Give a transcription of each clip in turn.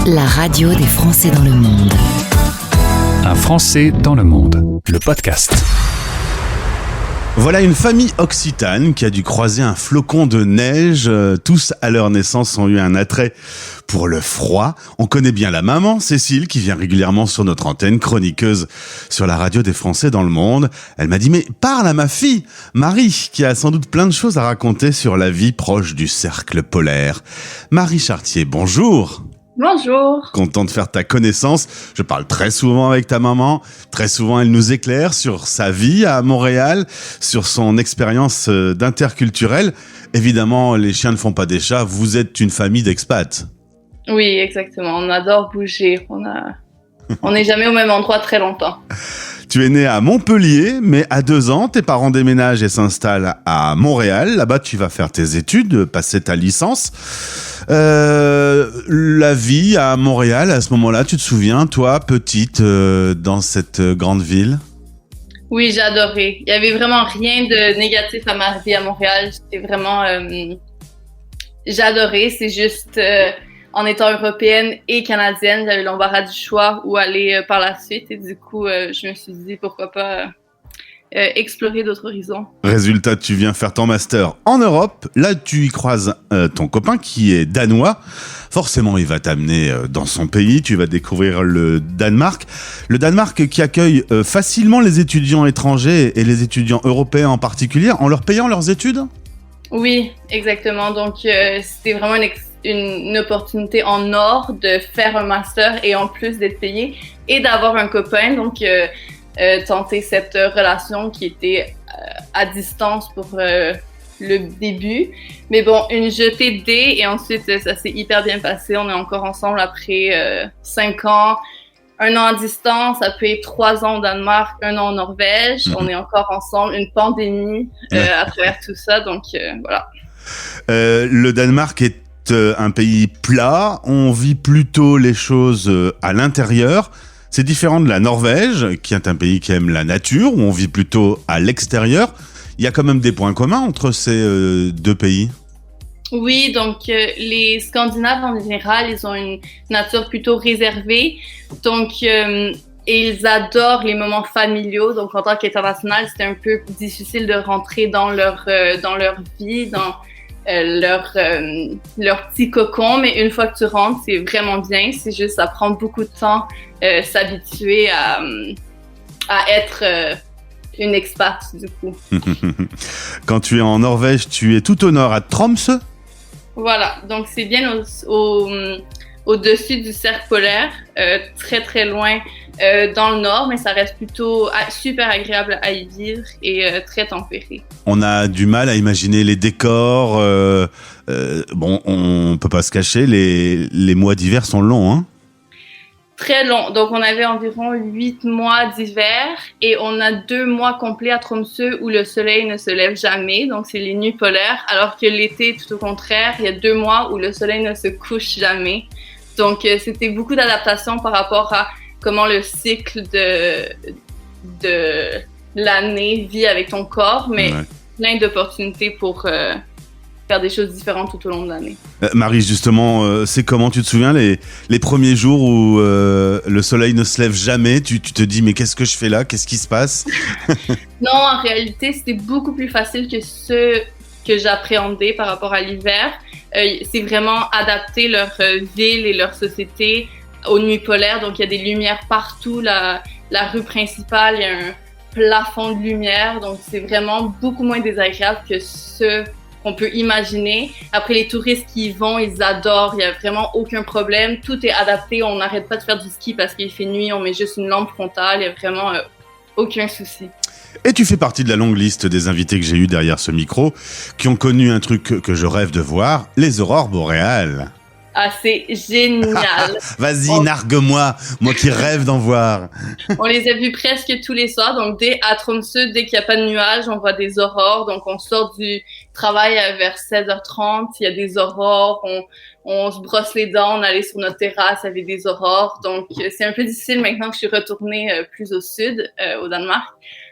La radio des Français dans le monde. Un Français dans le monde, le podcast. Voilà une famille occitane qui a dû croiser un flocon de neige. Tous, à leur naissance, ont eu un attrait pour le froid. On connaît bien la maman, Cécile, qui vient régulièrement sur notre antenne, chroniqueuse sur la radio des Français dans le monde. Elle m'a dit, mais parle à ma fille, Marie, qui a sans doute plein de choses à raconter sur la vie proche du cercle polaire. Marie Chartier, bonjour. Bonjour. Content de faire ta connaissance. Je parle très souvent avec ta maman. Très souvent, elle nous éclaire sur sa vie à Montréal, sur son expérience d'interculturel. Évidemment, les chiens ne font pas des chats. Vous êtes une famille d'expats. Oui, exactement. On adore bouger. On n'est jamais au même endroit très longtemps. Tu es né à Montpellier, mais à 2 ans, tes parents déménagent et s'installent à Montréal. Là-bas, tu vas faire tes études, passer ta licence. La vie à Montréal, à ce moment-là, tu te souviens, toi, petite, dans cette grande ville? Oui, j'ai adoré. Il y avait vraiment rien de négatif à ma vie à Montréal. J'étais vraiment... j'ai adoré. C'est juste... en étant européenne et canadienne, j'avais l'embarras du choix où aller par la suite. Et du coup, je me suis dit, pourquoi pas explorer d'autres horizons. Résultat, tu viens faire ton master en Europe. Là, tu y croises ton copain qui est danois. Forcément, il va t'amener dans son pays. Tu vas découvrir le Danemark. Le Danemark qui accueille facilement les étudiants étrangers et les étudiants européens en particulier, en leur payant leurs études? Oui, exactement. Donc, c'était vraiment une opportunité en or de faire un master et en plus d'être payé et d'avoir un copain. Donc, tenter cette relation qui était à distance pour le début. Mais bon, une jetée de dés et ensuite, ça s'est hyper bien passé. On est encore ensemble après 5 ans. 1 an à distance, après 3 ans au Danemark, 1 an en Norvège. On est encore ensemble. Une pandémie à travers tout ça. Donc, voilà. Le Danemark est un pays plat, on vit plutôt les choses à l'intérieur. C'est différent de la Norvège, qui est un pays qui aime la nature, où on vit plutôt à l'extérieur. Il y a quand même des points communs entre ces 2 pays. Oui, donc les Scandinaves en général, ils ont une nature plutôt réservée. Donc, ils adorent les moments familiaux. Donc, en tant qu'international, c'était un peu difficile de rentrer dans leur vie, dans leur petit cocon, mais une fois que tu rentres, c'est vraiment bien. C'est juste, ça prend beaucoup de temps s'habituer à être une expat, du coup. Quand tu es en Norvège, tu es tout au nord, à Tromsø? Voilà, donc c'est bien au-dessus du cercle polaire, très très loin dans le nord, mais ça reste plutôt super agréable à y vivre et très tempéré. On a du mal à imaginer les décors. Bon, on peut pas se cacher, les mois d'hiver sont longs, hein? Très long. Donc, on avait environ 8 mois d'hiver et on a 2 mois complets à Tromsø où le soleil ne se lève jamais. Donc, c'est les nuits polaires. Alors que l'été, tout au contraire, il y a 2 mois où le soleil ne se couche jamais. Donc, c'était beaucoup d'adaptation par rapport à comment le cycle de l'année vit avec ton corps, mais plein d'opportunités pour faire des choses différentes tout au long de l'année. Marie, justement, c'est comment, tu te souviens, les premiers jours où le soleil ne se lève jamais, tu te dis, mais qu'est-ce que je fais là? Qu'est-ce qui se passe? Non, en réalité, c'était beaucoup plus facile que ce que j'appréhendais par rapport à l'hiver. C'est vraiment adapter leur ville et leur société aux nuits polaires. Donc, il y a des lumières partout. La rue principale, il y a un plafond de lumière. Donc, c'est vraiment beaucoup moins désagréable que ce qu'on peut imaginer. Après, les touristes qui y vont, ils adorent. Il n'y a vraiment aucun problème. Tout est adapté. On n'arrête pas de faire du ski parce qu'il fait nuit. On met juste une lampe frontale. Il n'y a vraiment aucun souci. Et tu fais partie de la longue liste des invités que j'ai eu derrière ce micro, qui ont connu un truc que je rêve de voir, les aurores boréales. Ah, c'est génial. Vas-y, nargue-moi, moi qui rêve d'en voir. On les a vus presque tous les soirs. Donc, à Tromsø, dès qu'il n'y a pas de nuages, on voit des aurores. Donc, on sort du travail vers 16h30. Il y a des aurores. On se brosse les dents. On allait sur notre terrasse avec des aurores. Donc, c'est un peu difficile maintenant que je suis retournée plus au sud, au Danemark,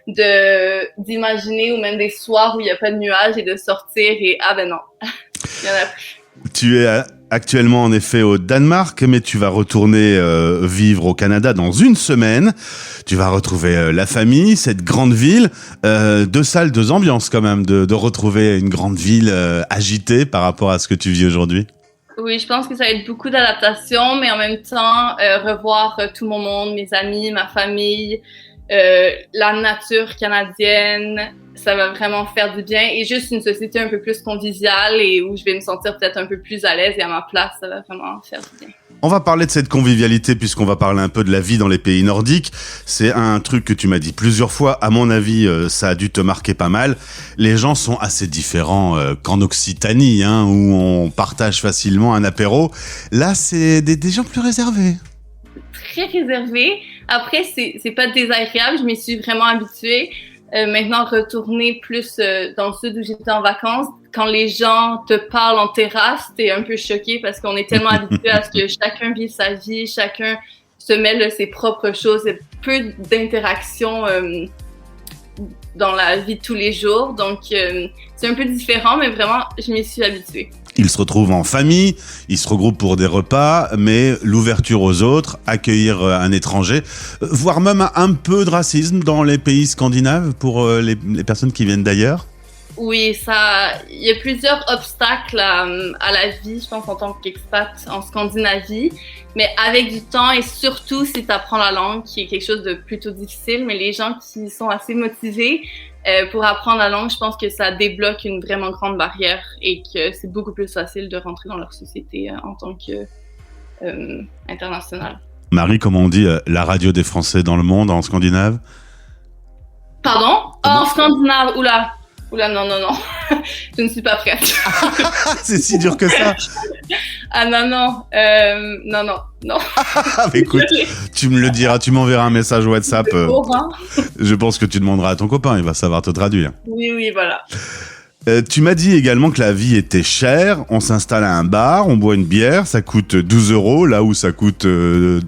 d'imaginer ou même des soirs où il n'y a pas de nuages et de sortir et ah ben non, il y en a plus. Tu es actuellement en effet au Danemark, mais tu vas retourner vivre au Canada dans une semaine. Tu vas retrouver la famille, cette grande ville, 2 salles, 2 ambiances quand même, de retrouver une grande ville agitée par rapport à ce que tu vis aujourd'hui. Oui, je pense que ça va être beaucoup d'adaptation, mais en même temps, revoir tout mon monde, mes amis, ma famille, la nature canadienne, ça va vraiment faire du bien. Et juste une société un peu plus conviviale et où je vais me sentir peut-être un peu plus à l'aise et à ma place, ça va vraiment faire du bien. On va parler de cette convivialité puisqu'on va parler un peu de la vie dans les pays nordiques. C'est un truc que tu m'as dit plusieurs fois. À mon avis, ça a dû te marquer pas mal. Les gens sont assez différents qu'en Occitanie, hein, où on partage facilement un apéro. Là, c'est des gens plus réservés. Très réservé. Après, c'est pas désagréable. Je m'y suis vraiment habituée. Maintenant, retourner plus dans le sud où j'étais en vacances, quand les gens te parlent en terrasse, t'es un peu choqué parce qu'on est tellement habitué à ce que chacun vive sa vie, chacun se mêle de ses propres choses. Il y a peu d'interactions dans la vie de tous les jours. Donc, c'est un peu différent, mais vraiment, je m'y suis habituée. Ils se retrouvent en famille, ils se regroupent pour des repas, mais l'ouverture aux autres, accueillir un étranger, voire même un peu de racisme dans les pays scandinaves pour les personnes qui viennent d'ailleurs. Oui, il y a plusieurs obstacles à la vie, je pense, en tant qu'expat en Scandinavie. Mais avec du temps et surtout si tu apprends la langue, qui est quelque chose de plutôt difficile, mais les gens qui sont assez motivés pour apprendre la langue, je pense que ça débloque une vraiment grande barrière et que c'est beaucoup plus facile de rentrer dans leur société en tant qu'international. Marie, comment on dit la radio des Français dans le monde en Scandinave? Pardon? En Scandinave, oula, non. Je ne suis pas prête. C'est si dur que ça? Ah non. Mais écoute, tu me le diras, tu m'enverras un message WhatsApp. Je pense que tu demanderas à ton copain, il va savoir te traduire. Oui, voilà. Tu m'as dit également que la vie était chère. On s'installe à un bar, on boit une bière, ça coûte 12 €, là où ça coûte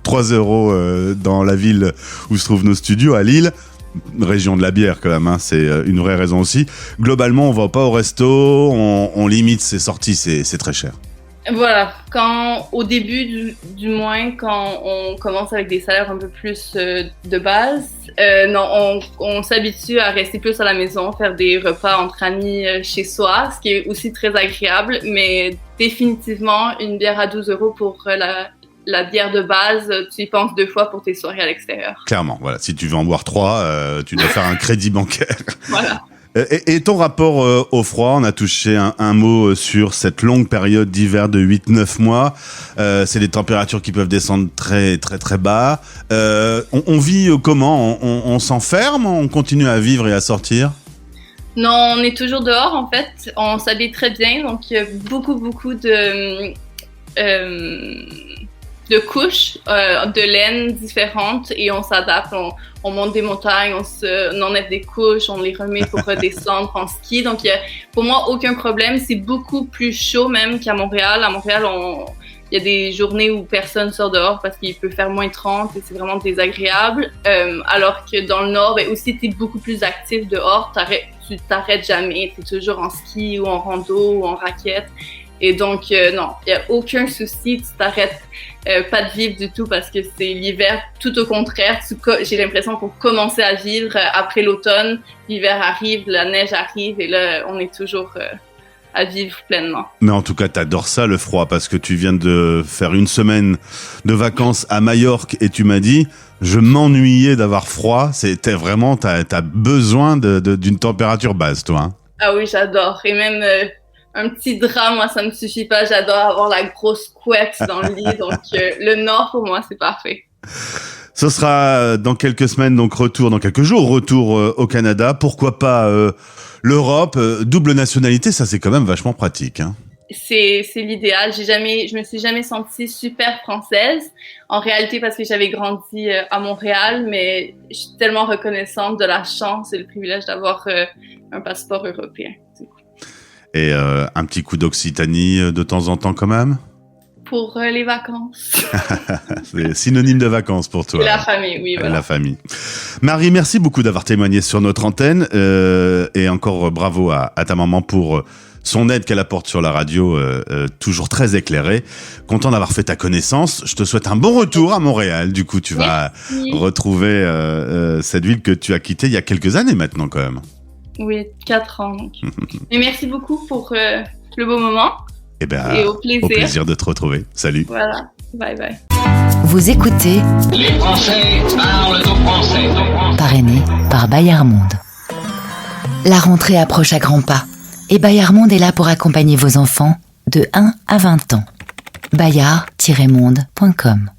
3 € dans la ville où se trouvent nos studios, à Lille. Région de la bière quand même, hein, c'est une vraie raison aussi. Globalement, on va pas au resto, on limite ses sorties, c'est très cher. Voilà, au début du moins, quand on commence avec des salaires un peu plus de base, on s'habitue à rester plus à la maison, faire des repas entre amis chez soi, ce qui est aussi très agréable, mais définitivement, une bière à 12 € pour la bière de base, tu y penses 2 fois pour tes soirées à l'extérieur. Clairement, voilà. Si tu veux en boire 3, tu dois faire un crédit bancaire. Voilà. Et ton rapport au froid, on a touché un mot sur cette longue période d'hiver de 8-9 mois. C'est des températures qui peuvent descendre très très très bas. On vit comment? On s'enferme? On continue à vivre et à sortir? Non, on est toujours dehors en fait. On s'habille très bien, donc il y a beaucoup de couches de laine différentes et on s'adapte, on monte des montagnes, on enlève des couches, on les remet pour redescendre en ski. Donc, il y a pour moi aucun problème. C'est beaucoup plus chaud même qu'à Montréal. À Montréal, il y a des journées où personne sort dehors parce qu'il peut faire moins 30 et c'est vraiment désagréable. Alors que dans le Nord, aussi, tu es beaucoup plus actif dehors. Tu t'arrêtes jamais. Tu es toujours en ski ou en rando ou en raquette. Et donc, non, il n'y a aucun souci, tu t'arrêtes pas de vivre du tout parce que c'est l'hiver, tout au contraire. J'ai l'impression qu'on commençait à vivre après l'automne, l'hiver arrive, la neige arrive et là, on est toujours à vivre pleinement. Mais en tout cas, t'adores ça, le froid, parce que tu viens de faire une semaine de vacances à Majorque et tu m'as dit, je m'ennuyais d'avoir froid. C'était vraiment, t'as besoin d'une température basse, toi. Hein. Ah oui, j'adore. Et même... un petit drap, moi, ça me suffit pas. J'adore avoir la grosse couette dans le lit. Donc, le Nord, pour moi, c'est parfait. Ce sera dans quelques semaines, donc dans quelques jours, retour au Canada. Pourquoi pas l'Europe, double nationalité, ça c'est quand même vachement pratique. Hein. C'est l'idéal. Je me suis jamais sentie super française. En réalité, parce que j'avais grandi à Montréal, mais je suis tellement reconnaissante de la chance et le privilège d'avoir un passeport européen. Et un petit coup d'Occitanie de temps en temps quand même? Pour les vacances. C'est synonyme de vacances pour toi. La famille, oui. Voilà. La famille. Marie, merci beaucoup d'avoir témoigné sur notre antenne et encore bravo à ta maman pour son aide qu'elle apporte sur la radio, toujours très éclairée. Content d'avoir fait ta connaissance. Je te souhaite un bon retour à Montréal. Du coup, tu vas retrouver cette ville que tu as quittée il y a quelques années maintenant quand même. Oui, 4 ans. Donc. Mais merci beaucoup pour le beau moment. Et au plaisir. Au plaisir de te retrouver. Salut. Voilà. Bye bye. Vous écoutez Les Français parlent aux Français. Parrainé par Bayard Monde. La rentrée approche à grands pas et Bayard Monde est là pour accompagner vos enfants de 1 à 20 ans. bayard-monde.com